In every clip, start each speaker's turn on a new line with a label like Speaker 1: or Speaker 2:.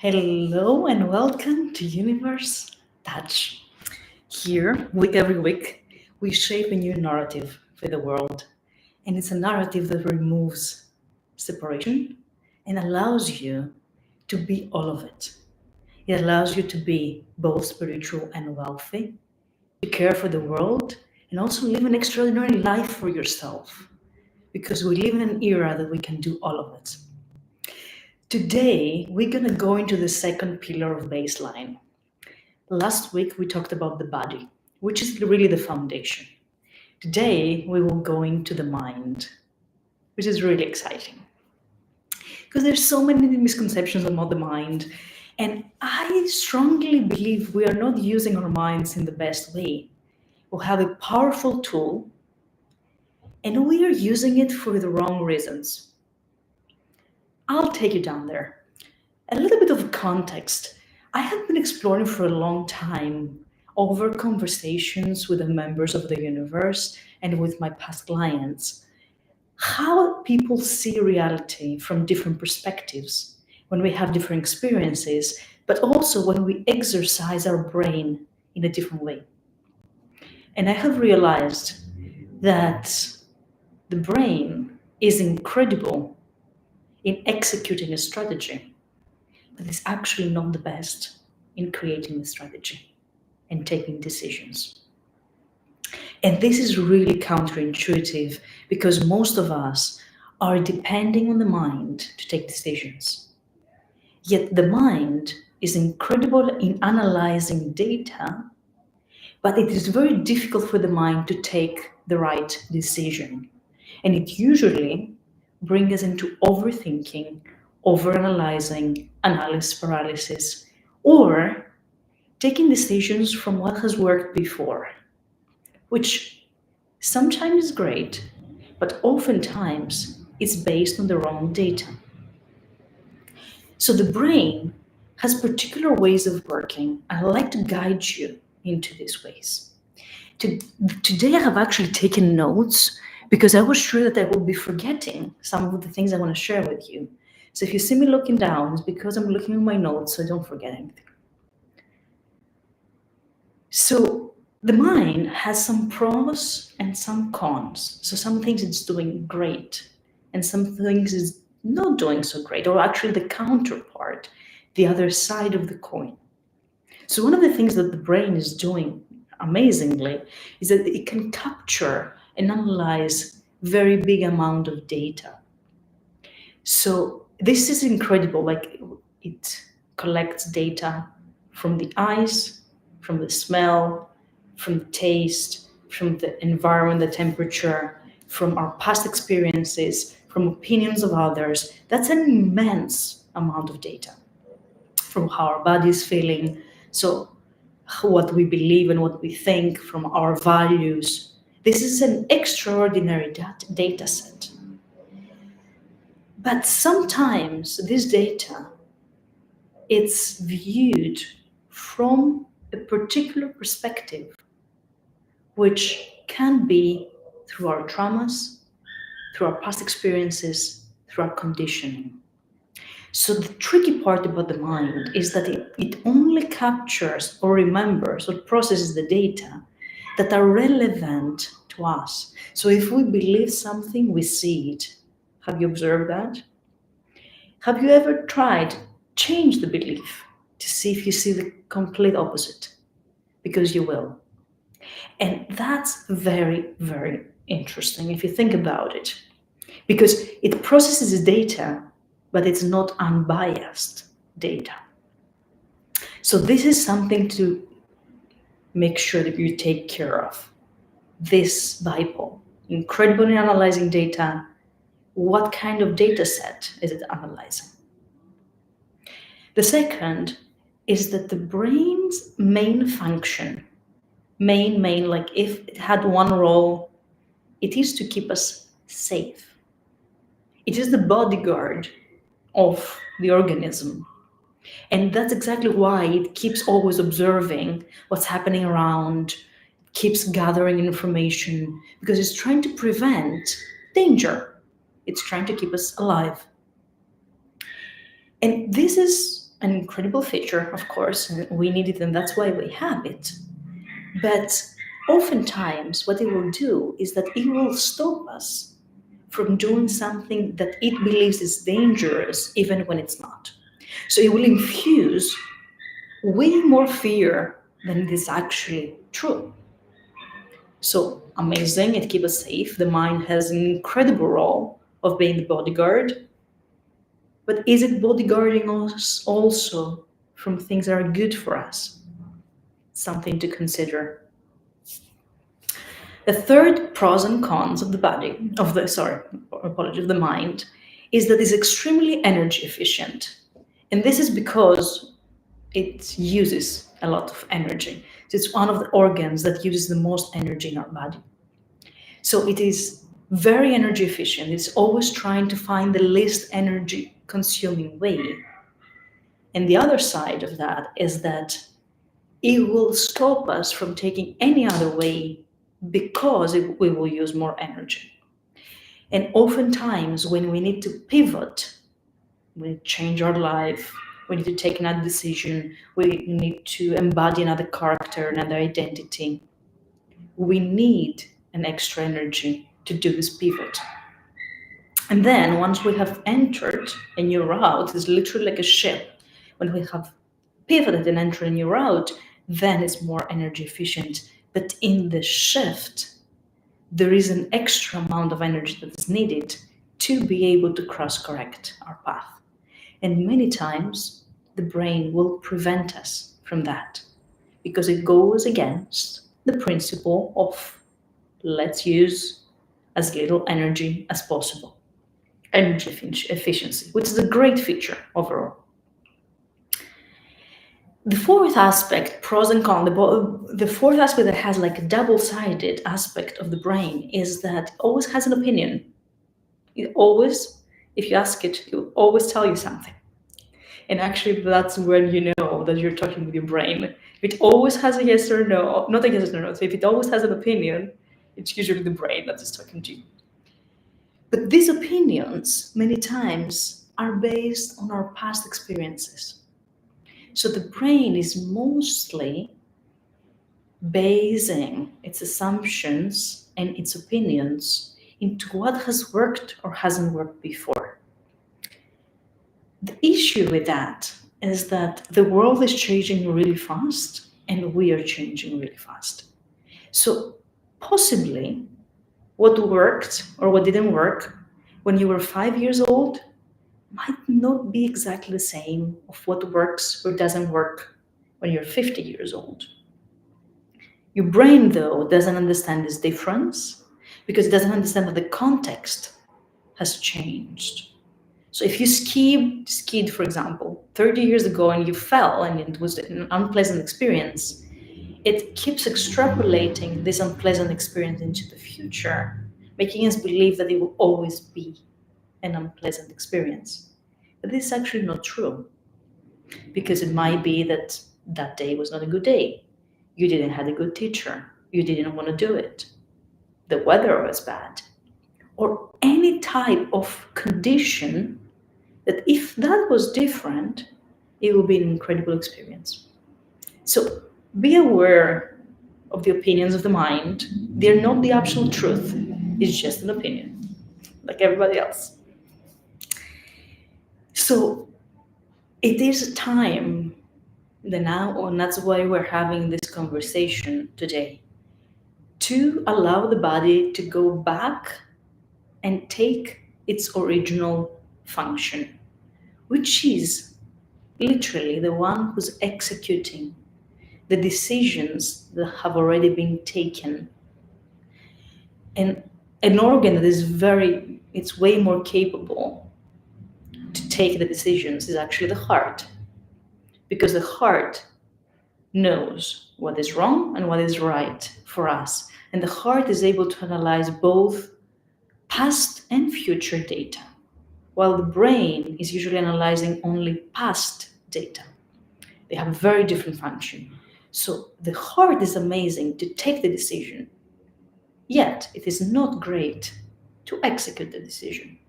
Speaker 1: Hello and welcome to UniVerse Touch. Here, every week, we shape a new narrative for the world. And it's a narrative that removes separation and allows you to be all of it. It allows you to be both spiritual and wealthy, to care for the world, and also live an extraordinary life for yourself. Because we live in an era that we can do all of it. Today, we're going to go into the second pillar of baseline. Last week, we talked about the body, which is really the foundation. Today, we will go into the mind, which is really exciting. Because there's so many misconceptions about the mind, and I strongly believe we are not using our minds in the best way. We have a powerful tool, and we are using it for the wrong reasons. I'll take you down there. A little bit of context. I have been exploring for a long time over conversations with the members of the UniVerse and with my past clients, how people see reality from different perspectives when we have different experiences, but also when we exercise our brain in a different way. And I have realized that the brain is incredible in executing a strategy, but it's actually not the best in creating the strategy and taking decisions. And this is really counterintuitive because most of us are depending on the mind to take decisions. Yet the mind is incredible in analyzing data, but it is very difficult for the mind to take the right decision. And it usually brings us into overthinking, overanalyzing, analysis paralysis, or taking decisions from what has worked before, which sometimes is great, but oftentimes it's based on the wrong data. So the brain has particular ways of working, and I'd like to guide you into these ways. Today I have actually taken notes because I was sure that I would be forgetting some of the things I want to share with you. So if you see me looking down, it's because I'm looking at my notes so I don't forget anything. So the mind has some pros and some cons. So some things it's doing great and some things it's not doing so great, or actually the counterpart, the other side of the coin. So one of the things that the brain is doing amazingly is that it can capture and analyze very big amount of data. So this is incredible. Like it collects data from the eyes, from the smell, from the taste, from the environment, the temperature, from our past experiences, from opinions of others. That's an immense amount of data. From how our body is feeling, so what we believe and what we think, from our values. This is an extraordinary data set. But sometimes this data, it's viewed from a particular perspective, which can be through our traumas, through our past experiences, through our conditioning. So the tricky part about the mind is that it only captures or remembers or processes the data that are relevant to us. So if we believe something, we see it. Have you observed that? Have you ever tried change the belief to see if you see the complete opposite? Because you will. And that's very, very interesting if you think about it. Because it processes data, but it's not unbiased data. So this is something to make sure that you take care of. This Bible, incredibly analyzing data. What kind of data set is it analyzing? The second is that the brain's main function, like if it had one role, it is to keep us safe. It is the bodyguard of the organism. And that's exactly why it keeps always observing what's happening around, keeps gathering information, because it's trying to prevent danger. It's trying to keep us alive. And this is an incredible feature, of course, and we need it, and that's why we have it. But oftentimes, what it will do is that it will stop us from doing something that it believes is dangerous, even when it's not. So it will infuse way more fear than it is actually true. So amazing, it keeps us safe. The mind has an incredible role of being the bodyguard. But is it bodyguarding us also from things that are good for us? Something to consider. The third pros and cons of the body, of the, sorry, apology, of the mind, is that it's extremely energy efficient. And this is because it uses a lot of energy. So it's one of the organs that uses the most energy in our body. So it is very energy efficient. It's always trying to find the least energy consuming way. And the other side of that is that it will stop us from taking any other way because we will use more energy. And oftentimes, when we need to pivot, we change our life, we need to take another decision, we need to embody another character, another identity, we need an extra energy to do this pivot. And then once we have entered a new route, it's literally like a ship. When we have pivoted and entered a new route, then it's more energy efficient. But in the shift, there is an extra amount of energy that is needed to be able to cross correct our path. And many times, the brain will prevent us from that because it goes against the principle of let's use as little energy as possible. Energy efficiency, which is a great feature overall. The fourth aspect, pros and cons, the fourth aspect that has like a double-sided aspect of the brain is that it always has an opinion. It always, if you ask it, it will always tell you something. And actually, that's when you know that you're talking with your brain. If it always has a yes or no, not a yes or no, so if it always has an opinion, it's usually the brain that is talking to you. But these opinions, many times, are based on our past experiences. So the brain is mostly basing its assumptions and its opinions into what has worked or hasn't worked before. The issue with that is that the world is changing really fast and we are changing really fast. So possibly what worked or what didn't work when you were 5 years old might not be exactly the same of what works or doesn't work when you're 50 years old. Your brain, though, doesn't understand this difference because it doesn't understand that the context has changed. So if you skied, for example, 30 years ago and you fell and it was an unpleasant experience, it keeps extrapolating this unpleasant experience into the future, making us believe that it will always be an unpleasant experience. But this is actually not true, because it might be that that day was not a good day. You didn't have a good teacher. You didn't want to do it. The weather was bad. Or any type of condition that if that was different, it would be an incredible experience. So be aware of the opinions of the mind. They're not the absolute truth. It's just an opinion, like everybody else. So it is time now, and that's why we're having this conversation today, to allow the body to go back and take its original function, which is literally the one who's executing the decisions that have already been taken. And an organ that is it's way more capable to take the decisions is actually the heart, because the heart knows what is wrong and what is right for us. And the heart is able to analyze both past and future data, while the brain is usually analyzing only past data. They have a very different function. So the heart is amazing to take the decision, yet it is not great to execute the decision.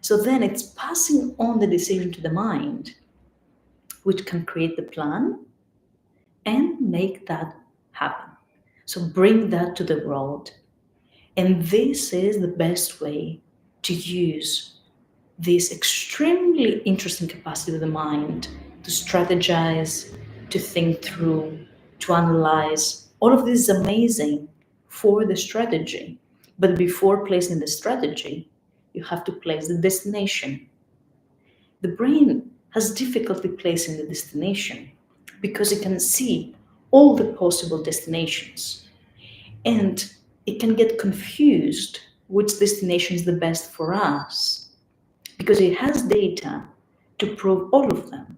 Speaker 1: So then it's passing on the decision to the mind, which can create the plan and make that happen. So bring that to the world. And this is the best way to use this extremely interesting capacity of the mind to strategize, to think through, to analyze. All of this is amazing for the strategy. But before placing the strategy, you have to place the destination. The brain has difficulty placing the destination because it can see all the possible destinations. And it can get confused which destination is the best for us because it has data to prove all of them.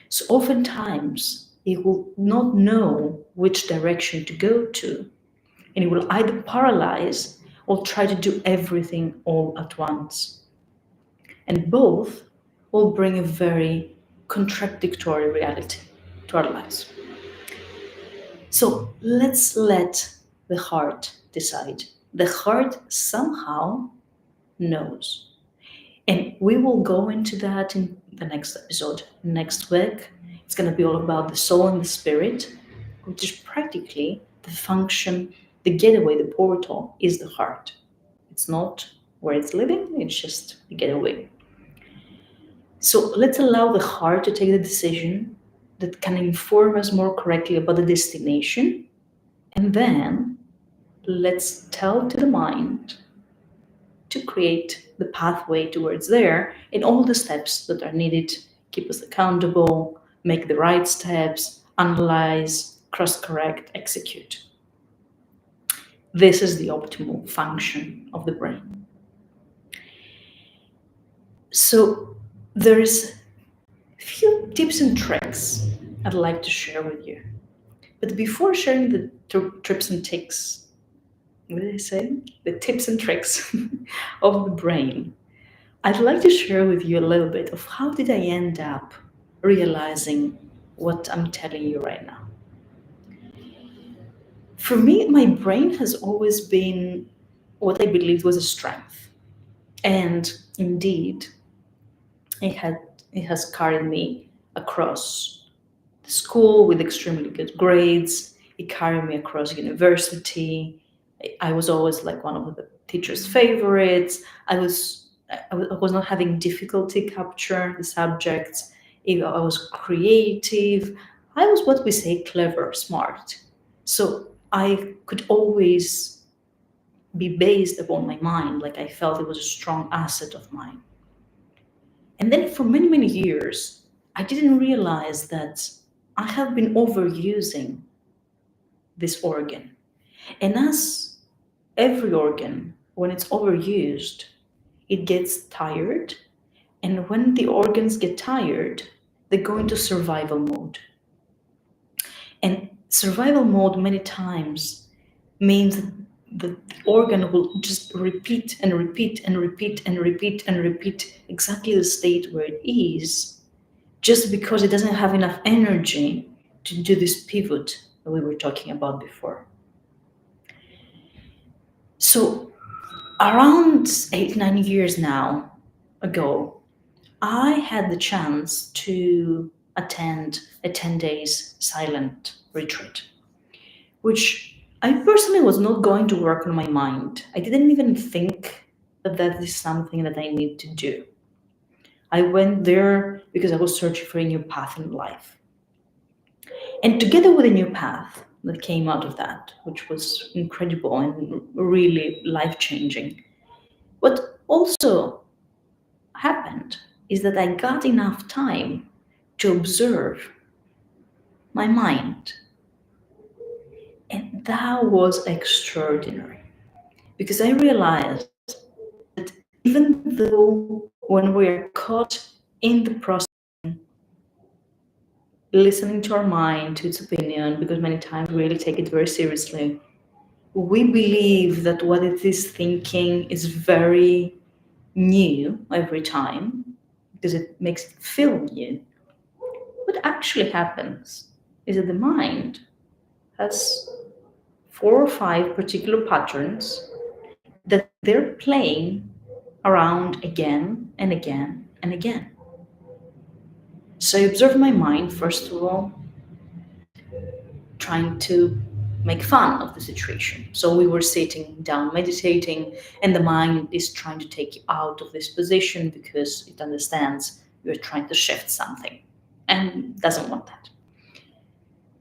Speaker 1: So oftentimes it will not know which direction to go to, and it will either paralyze or try to do everything all at once. And both will bring a very contradictory reality to our lives. So let's let the heart decide. The heart somehow knows. And we will go into that in the next episode. Next week, it's going to be all about the soul and the spirit, which is practically the function, the getaway, the portal is the heart. It's not where it's living, it's just the getaway. So let's allow the heart to take the decision that can inform us more correctly about the destination. And then let's tell to the mind to create the pathway towards there and all the steps that are needed, keep us accountable, make the right steps, analyze, cross correct, execute. This is the optimal function of the brain. So there's a few tips and tricks I'd like to share with you. But before sharing the tips and tricks, what did I say? The tips and tricks of the brain, I'd like to share with you a little bit of how did I end up realizing what I'm telling you right now. For me, my brain has always been what I believed was a strength. And indeed, it has carried me across the school with extremely good grades. It carried me across university. I was always like one of the teachers' favorites. I was not having difficulty capture the subjects. I was creative. I was what we say clever, smart. So I could always be based upon my mind. Like I felt it was a strong asset of mine. And then for many, many years, I didn't realize that I have been overusing this organ. And as every organ, when it's overused, it gets tired. And when the organs get tired, they go into survival mode. And survival mode many times means that the organ will just repeat and repeat and repeat and repeat and repeat exactly the state where it is, just because it doesn't have enough energy to do this pivot that we were talking about before. So around 8-9 years now ago, I had the chance to attend a 10 days silent retreat, which I personally was not going to work on my mind. I didn't even think that that is something that I need to do. I went there because I was searching for a new path in life. And together with a new path that came out of that, which was incredible and really life-changing, what also happened is that I got enough time to observe my mind. And that was extraordinary because I realized that even though when we are caught in the process, listening to our mind, to its opinion, because many times we really take it very seriously, we believe that what it is thinking is very new every time because it makes it feel new. What actually happens is that the mind has 4 or 5 particular patterns that they're playing around again and again and again. So I observe my mind, first of all, trying to make fun of the situation. So we were sitting down meditating, and the mind is trying to take you out of this position because it understands you're trying to shift something and doesn't want that.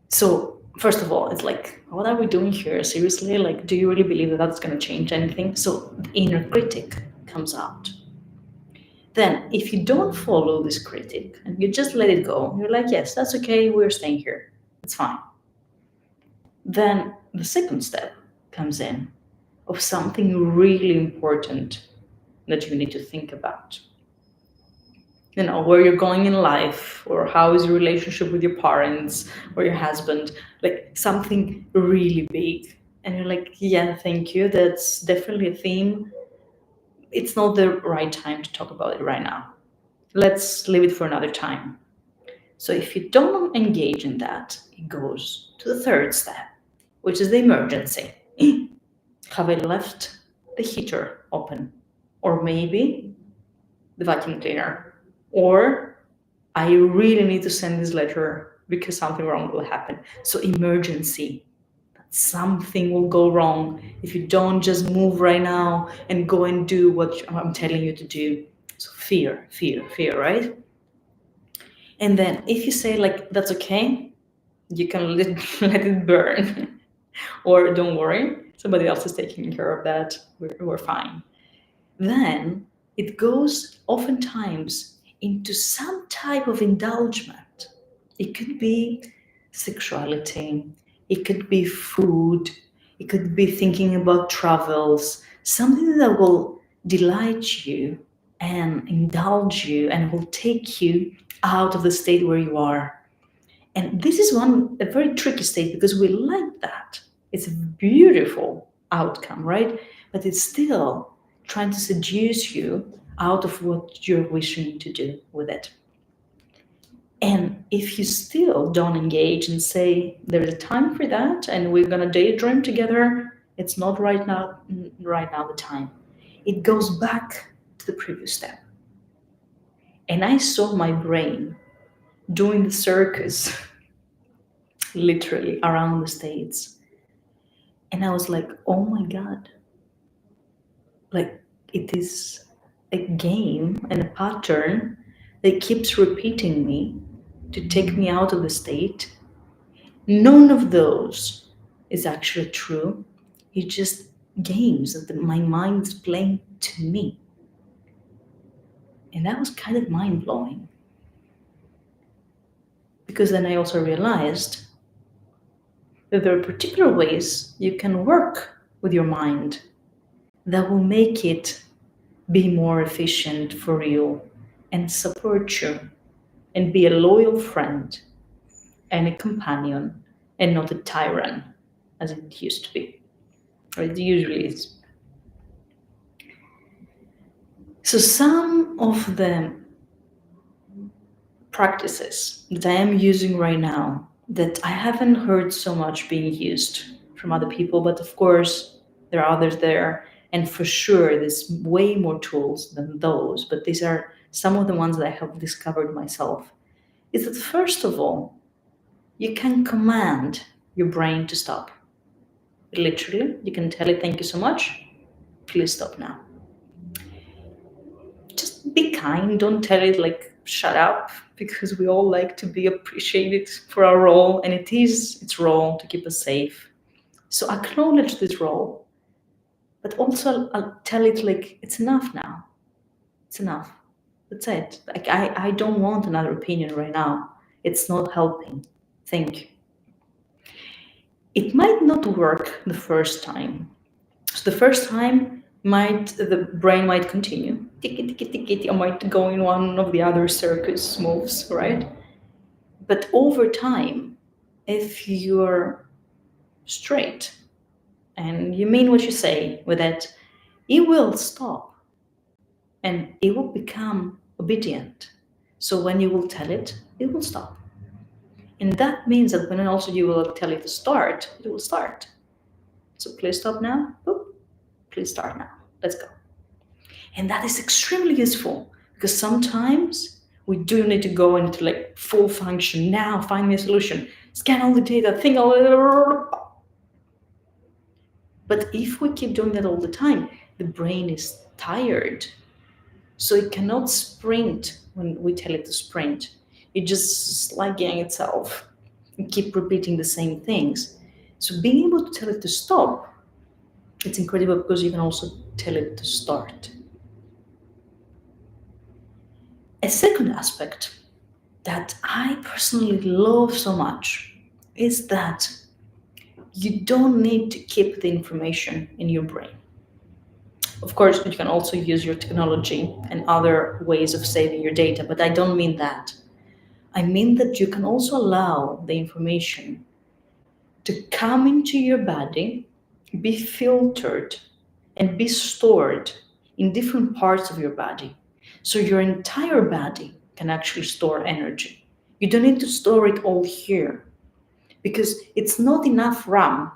Speaker 1: So, first of all, it's like, what are we doing here? Seriously? Like, do you really believe that that's going to change anything? So, the inner critic comes out. Then, if you don't follow this critic and you just let it go, you're like, yes, that's okay, we're staying here. It's fine. Then the second step comes in of something really important that you need to think about. You know, where you're going in life, or how is your relationship with your parents or your husband, like something really big. And you're like, yeah, thank you. That's definitely a theme. It's not the right time to talk about it right now. Let's leave it for another time. So if you don't engage in that, it goes to the third step, which is the emergency. Have I left the heater open? Or maybe the vacuum cleaner? Or I really need to send this letter because something wrong will happen. So emergency. Something will go wrong if you don't just move right now and go and do what I'm telling you to do. So fear, fear, fear, right? And then if you say like, that's okay, you can let it burn. Or don't worry, somebody else is taking care of that, we're fine. Then it goes oftentimes into some type of indulgence. It could be sexuality, it could be food, it could be thinking about travels, something that will delight you and indulge you and will take you out of the state where you are. And this is a very tricky state because we like that. It's a beautiful outcome, right? But it's still trying to seduce you out of what you're wishing to do with it. And if you still don't engage and say, there's a time for that and we're going to daydream together, it's not right now the time. It goes back to the previous step. And I saw my brain doing the circus literally around the States. And I was like, oh my God. Like, it is a game and a pattern that keeps repeating me to take me out of the state. None of those is actually true. It's just games that my mind is playing to me. And that was kind of mind blowing. Because then I also realized that there are particular ways you can work with your mind that will make it be more efficient for you and support you and be a loyal friend and a companion and not a tyrant as it used to be, or it usually is. So some of the practices that I am using right now that I haven't heard so much being used from other people, but of course there are others there, and for sure there's way more tools than those, but these are some of the ones that I have discovered myself, is that first of all, you can command your brain to stop. Literally, you can tell it, thank you so much, please stop now. Just be kind, don't tell it like, shut up, because we all like to be appreciated for our role, and it is its role to keep us safe. So acknowledge this role, but also I'll tell it like, it's enough now. It's enough. That's it. Like I don't want another opinion right now. It's not helping. Thank you. It might not work the first time. So the first time the brain might continue, tiki tiki tiki, or might go in one of the other circus moves, right? But over time, if you're straight and you mean what you say with it, it will stop and it will become obedient. So when you will tell it, it will stop. And that means that when also you will tell it to start, it will start. So please stop now. Boop. Please start now. Let's go. And that is extremely useful because sometimes We do need to go into like full function now, find me a solution, scan all the data, think all the... But if we keep doing that all the time, the brain is tired. So it cannot sprint when we tell it to sprint. It just slagging itself and keep repeating the same things. So being able to tell it to stop, it's incredible because you can also tell it to start. A second aspect that I personally love so much is that you don't need to keep the information in your brain. Of course, you can also use your technology and other ways of saving your data, but I don't mean that. I mean that you can also allow the information to come into your body, be filtered, and be stored in different parts of your body. So your entire body can actually store energy. You don't need to store it all here because it's not enough RAM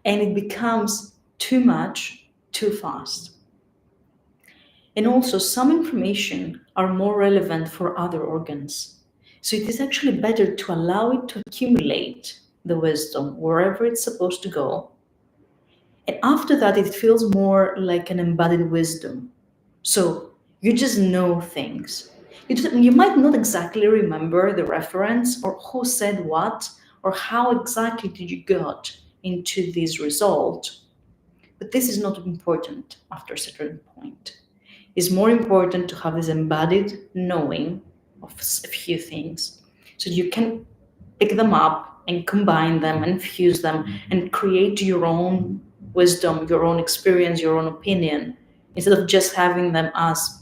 Speaker 1: and it becomes too much too fast. And also, some information are more relevant for other organs. So it is actually better to allow it to accumulate the wisdom wherever it's supposed to go. And after that, it feels more like an embodied wisdom. So you just know things. You might not exactly remember the reference or who said what or how exactly did you got into this result. But this is not important after a certain point. It's more important to have this embodied knowing of a few things so you can pick them up and combine them and fuse them and create your own wisdom, your own experience, your own opinion, instead of just having them as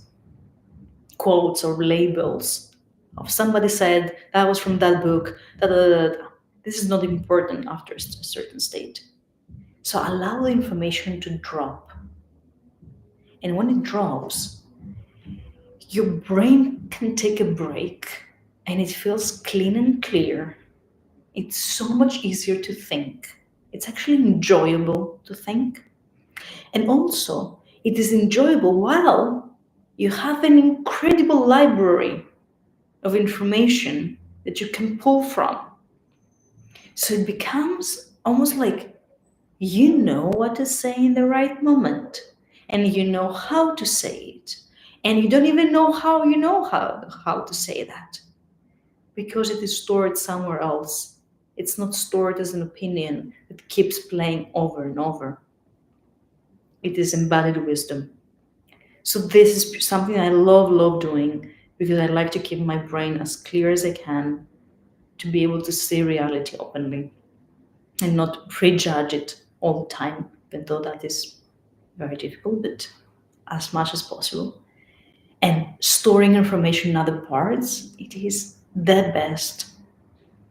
Speaker 1: quotes or labels of somebody said that was from that book. Da, da, da, da. This is not important after a certain state. So allow the information to drop. And when it drops, your brain can take a break and it feels clean and clear. It's so much easier to think. It's actually enjoyable to think. And also, it is enjoyable while you have an incredible library of information that you can pull from. So it becomes almost like you know what to say in the right moment and you know how to say it. And you don't even know how you know how to say that because it is stored somewhere else. It's not stored as an opinion that keeps playing over and over. It is embodied wisdom. So this is something I love doing because I like to keep my brain as clear as I can to be able to see reality openly and not prejudge it all the time, even though that is very difficult, but as much as possible. And storing information in other parts, it is the best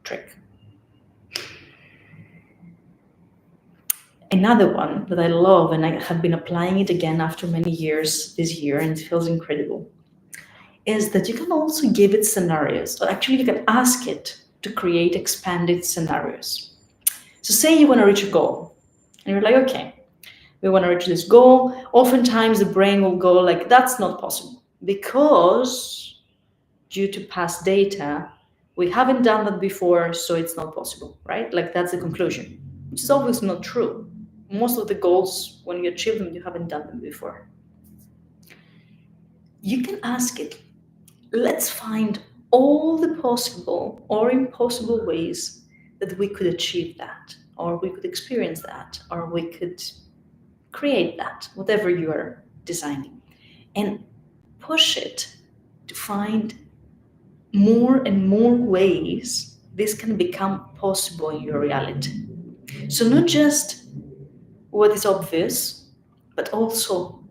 Speaker 1: trick. Another one that I love, and I have been applying it again after many years this year, and it feels incredible, is that you can also give it scenarios, or actually you can ask it to create expanded scenarios. So say you want to reach a goal, and you're like, okay, we want to reach this goal. Oftentimes the brain will go like, that's not possible because due to past data, we haven't done that before, so it's not possible, right? Like that's the conclusion, which is obviously not true. Most of the goals, when you achieve them, you haven't done them before. You can ask it, let's find all the possible or impossible ways that we could achieve that, or we could experience that, or we could create that, whatever you are designing, and push it to find more and more ways this can become possible in your reality. So not just what is obvious, but also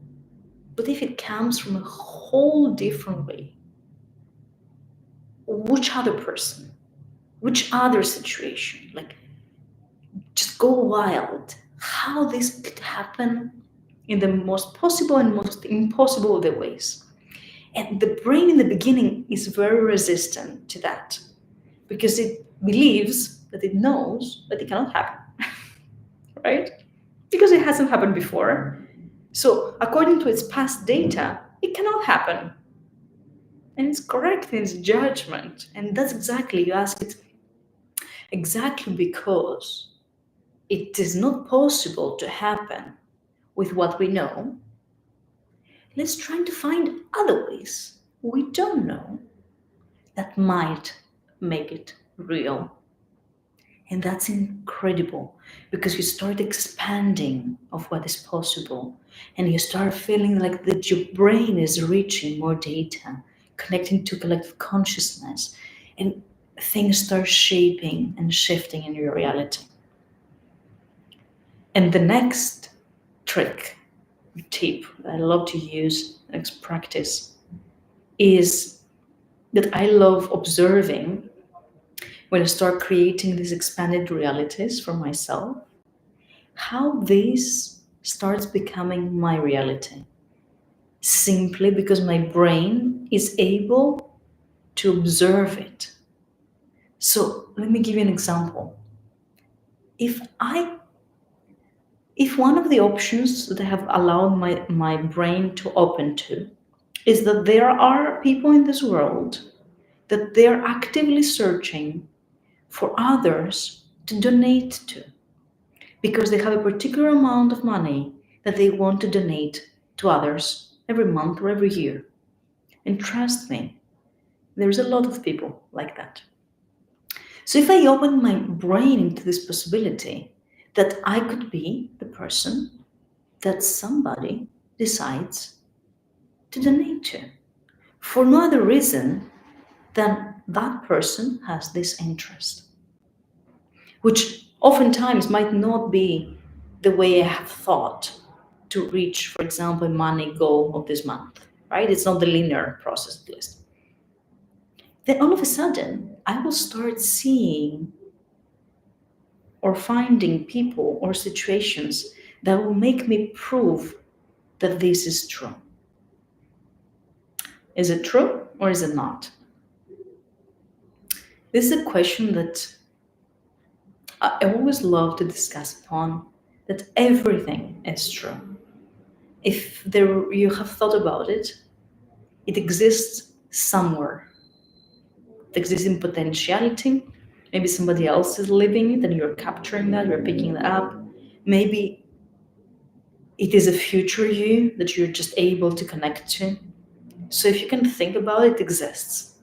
Speaker 1: what if it comes from a whole different way? Which other person? Which other situation? Like, just go wild. How this could happen in the most possible and most impossible of the ways. And the brain in the beginning is very resistant to that because it believes that it knows that it cannot happen, right? Because it hasn't happened before. So according to its past data, it cannot happen. And it's correct in its judgment. And that's exactly, you ask it, exactly because it is not possible to happen with what we know. Let's try to find other ways we don't know that might make it real. And that's incredible because you start expanding of what is possible and you start feeling like that your brain is reaching more data, connecting to collective consciousness, and things start shaping and shifting in your reality. And the next trick, tip that I love to use, next practice, is that I love observing when I start creating these expanded realities for myself, how this starts becoming my reality. Simply because my brain is able to observe it. So let me give you an example. If one of the options that I have allowed my brain to open to is that there are people in this world that they're actively searching for others to donate to because they have a particular amount of money that they want to donate to others every month or every year. And trust me, there's a lot of people like that. So if I open my brain into this possibility that I could be the person that somebody decides to donate to for no other reason than that person has this interest, which oftentimes might not be the way I have thought to reach, for example, a money goal of this month, right? It's not the linear process, at least. Then all of a sudden, I will start seeing or finding people or situations that will make me prove that this is true. Is it true or is it not? This is a question that I always love to discuss upon, that everything is true. If you have thought about it, it exists somewhere. It exists in potentiality. Maybe somebody else is living it and you're capturing that, you're picking that up. Maybe it is a future you that you're just able to connect to. So if you can think about it, it exists.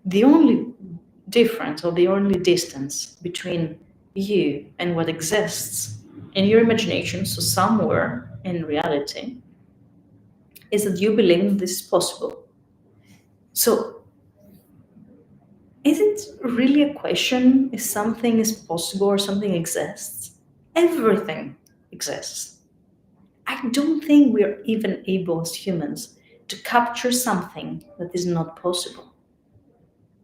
Speaker 1: The only difference or the only distance between you and what exists in your imagination, so somewhere in reality, is that you believe this is possible. So is it really a question if something is possible or something exists? Everything exists. I don't think we are even able as humans to capture something that is not possible.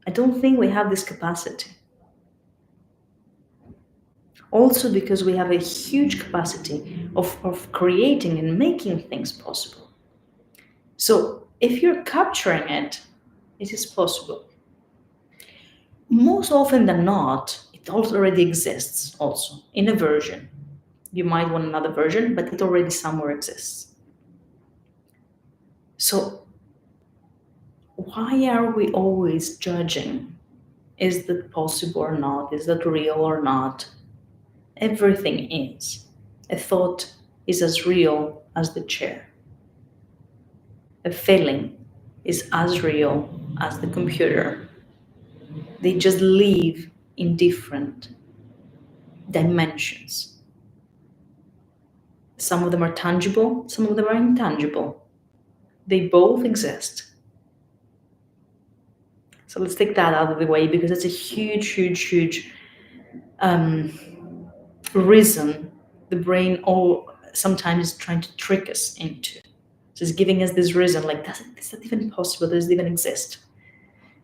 Speaker 1: I don't think we have this capacity. Also because we have a huge capacity of creating and making things possible. So if you're capturing it, it is possible. Most often than not, it already exists also in a version. You might want another version, but it already somewhere exists. So why are we always judging? Is that possible or not? Is that real or not? Everything is. A thought is as real as the chair. A feeling is as real as the computer. They just live in different dimensions. Some of them are tangible, some of them are intangible. They both exist. So let's take that out of the way because it's a huge reason the brain all sometimes is trying to trick us into. So it's giving us this reason, like, is that even possible? Does it even exist?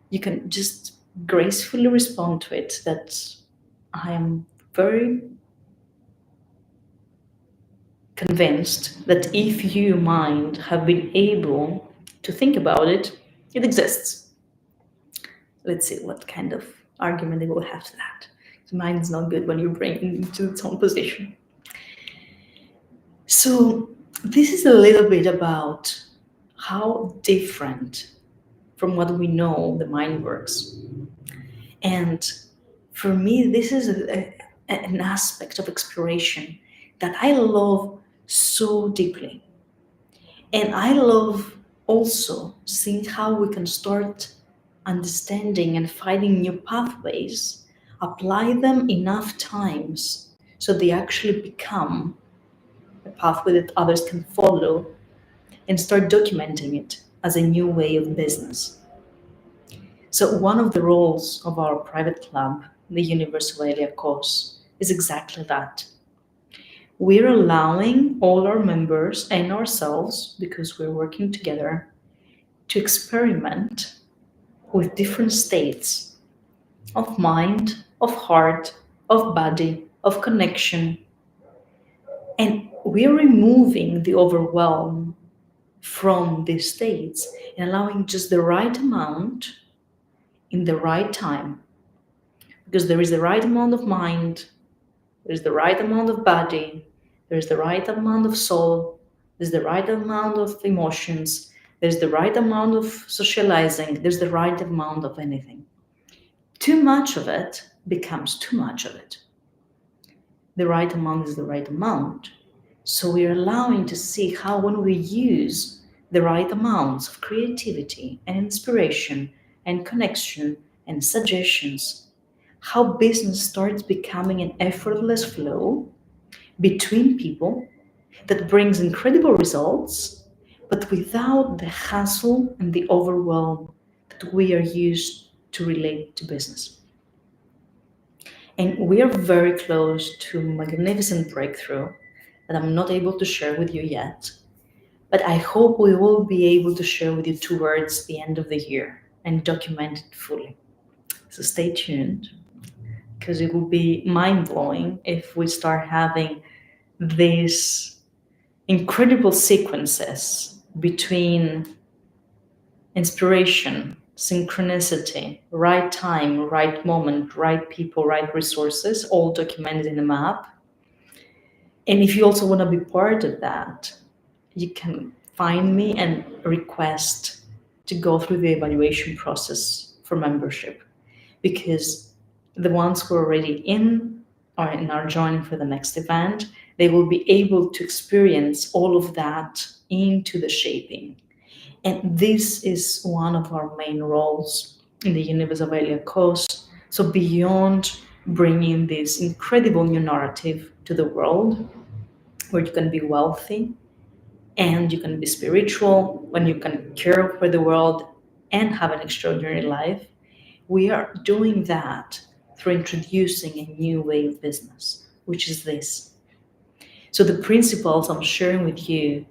Speaker 1: You can just gracefully respond to it that I am very convinced that if you, mind, have been able to think about it, it exists. Let's see what kind of argument they will have to that. The mind is not good when you bring it into its own position. So this is a little bit about how different from what we know the mind works. And for me, this is an aspect of exploration that I love so deeply. And I love also seeing how we can start understanding and finding new pathways, apply them enough times so they actually become a pathway that others can follow, and start documenting it as a new way of business. So one of the roles of our private club, the UniVerse of Aelia Kos, is exactly that. We're allowing all our members and ourselves, because we're working together, to experiment with different states of mind, of heart, of body, of connection. And we're removing the overwhelm from these states and allowing just the right amount in the right time. Because there is the right amount of mind, there's the right amount of body, there's the right amount of soul, there's the right amount of emotions, there's the right amount of socializing, there's the right amount of anything. Too much of it becomes too much of it. The right amount is the right amount. So we're allowing to see how, when we use the right amounts of creativity and inspiration and connection and suggestions, how business starts becoming an effortless flow between people that brings incredible results, but without the hassle and the overwhelm that we are used to relate to business. And we are very close to a magnificent breakthrough that I'm not able to share with you yet, but I hope we will be able to share with you towards the end of the year and document it fully. So stay tuned, because it will be mind-blowing if we start having these incredible sequences between inspiration, synchronicity, right time, right moment, right people, right resources, all documented in a map. And if you also want to be part of that, you can find me and request to go through the evaluation process for membership, because the ones who are already in or are joining for the next event, they will be able to experience all of that into the shaping. And this is one of our main roles in the universe of Aelia Kos. So beyond bringing this incredible new narrative to the world, where you can be wealthy and you can be spiritual, when you can care for the world and have an extraordinary life, we are doing that through introducing a new way of business, which is this. So the principles I'm sharing with you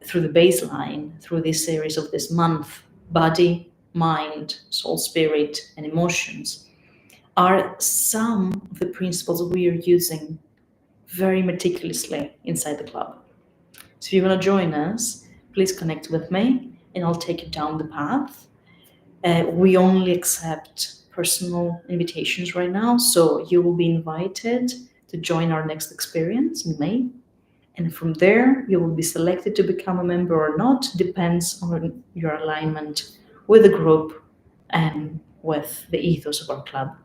Speaker 1: through the baseline, through this series of this month, body, mind, soul, spirit, and emotions, are some of the principles we are using very meticulously inside the club. So if you want to join us, please connect with me and I'll take you down the path. We only accept personal invitations right now, so you will be invited to join our next experience in May. And from there, you will be selected to become a member or not, depends on your alignment with the group and with the ethos of our club.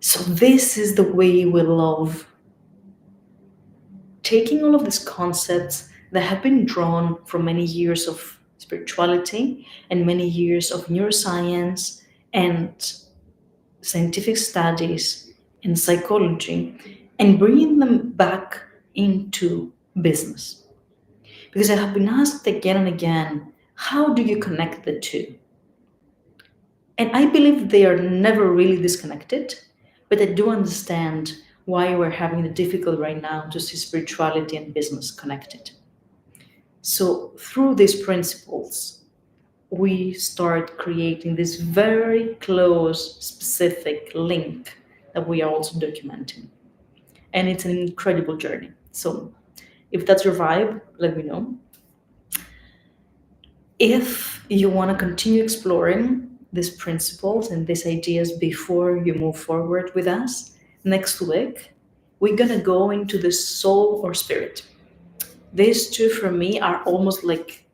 Speaker 1: So this is the way we love taking all of these concepts that have been drawn from many years of spirituality and many years of neuroscience and scientific studies and psychology, and bringing them back into business. Because I have been asked again and again, how do you connect the two? And I believe they are never really disconnected, but I do understand why we're having the difficulty right now to see spirituality and business connected. So through these principles, we start creating this very close, specific link that we are also documenting. And it's an incredible journey. So if that's your vibe, let me know. If you want to continue exploring these principles and these ideas before you move forward with us, next week, we're going to go into the soul or spirit. These two, for me, are almost like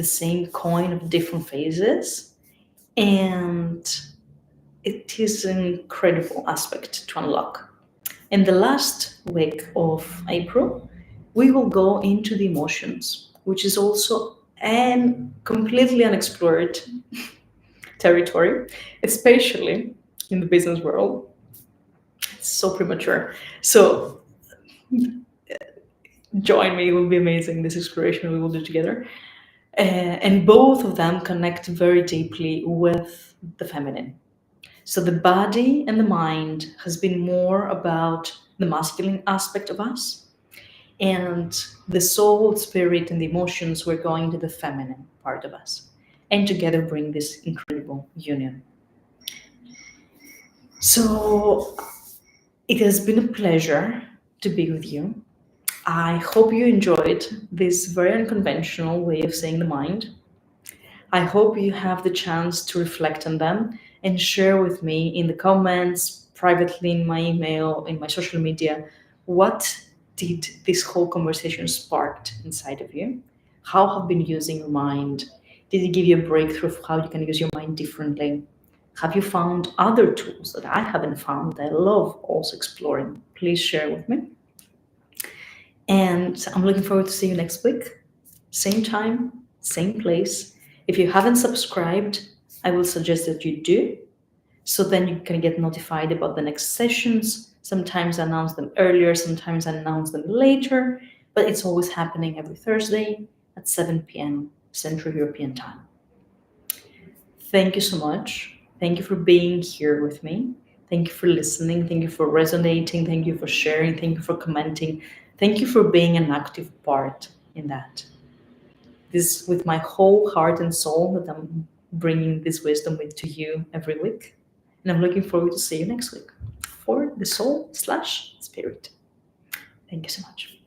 Speaker 1: the same coin of different faces, and it is an incredible aspect to unlock. In the last week of April, we will go into the emotions, which is also an completely unexplored territory, especially in the business world. It's so premature. So join me, it will be amazing, this exploration we will do together. And both of them connect very deeply with the feminine. So the body and the mind has been more about the masculine aspect of us, and the soul, spirit, and the emotions were going to the feminine part of us, and together bring this incredible union. So it has been a pleasure to be with you. I hope you enjoyed this very unconventional way of saying the mind. I hope you have the chance to reflect on them and share with me in the comments, privately in my email, in my social media, what did this whole conversation sparked inside of you? How have you been using your mind? Did it give you a breakthrough of how you can use your mind differently? Have you found other tools that I haven't found that I love also exploring? Please share with me. And I'm looking forward to see you next week. Same time, same place. If you haven't subscribed, I will suggest that you do. So then you can get notified about the next sessions. Sometimes I announce them earlier, sometimes I announce them later, but it's always happening every Thursday at 7 p.m. Central European Time. Thank you so much. Thank you for being here with me. Thank you for listening. Thank you for resonating. Thank you for sharing. Thank you for commenting. Thank you for being an active part in that. This with my whole heart and soul that I'm bringing this wisdom with to you every week. And I'm looking forward to see you next week for the soul/spirit. Thank you so much.